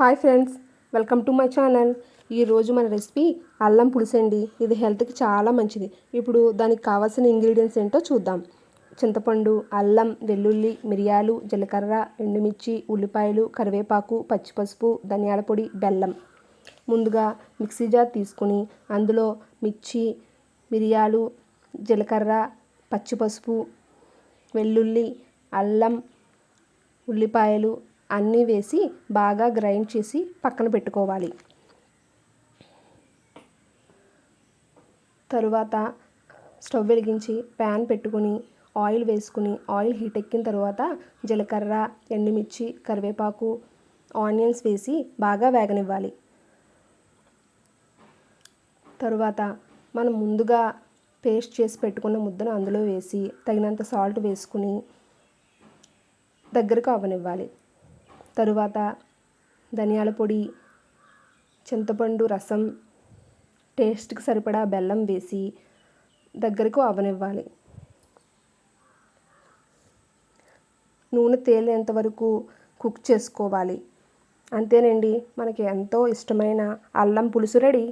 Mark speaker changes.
Speaker 1: Hi friends, welcome to my channel. ఈరోజు మన recipe అల్లం పులుసు అండి. ఇది హెల్త్కి చాలా మంచిది. ఇప్పుడు దానికి కావాల్సిన ఇంగ్రీడియంట్స్ ఏంటో చూద్దాం. చింతపండు, అల్లం, వెల్లుల్లి, మిరియాలు, జీలకర్ర, ఎండుమిర్చి, ఉల్లిపాయలు, కరివేపాకు, పచ్చిపసుపు, ధనియాల పొడి, బెల్లం. ముందుగా మిక్సీ జార్ తీసుకుని అందులో మిర్చి, మిరియాలు, జీలకర్ర, పచ్చిపసుపు, వెల్లుల్లి, అల్లం, ఉల్లిపాయలు అన్నీ వేసి బాగా గ్రైండ్ చేసి పక్కన పెట్టుకోవాలి. తరువాత స్టవ్ వెలిగించి ప్యాన్ పెట్టుకుని ఆయిల్ వేసుకుని ఆయిల్ హీట్ ఎక్కిన తర్వాత జీలకర్ర, ఎండుమిర్చి, కరివేపాకు, ఆనియన్స్ వేసి బాగా వేగనివ్వాలి. తరువాత మనం ముందుగా పేస్ట్ చేసి పెట్టుకున్న ముద్దను అందులో వేసి తగినంత సాల్ట్ వేసుకుని దగ్గరకు అవ్వనివ్వాలి. తరువాత ధనియాల పొడి, చింతపండు రసం, టేస్ట్కి సరిపడా బెల్లం వేసి దగ్గరకు అవ్వనివ్వాలి. నూనె తేలేంత వరకు కుక్ చేసుకోవాలి. అంతేనండి, మనకి ఎంతో ఇష్టమైన అల్లం పులుసు రెడీ.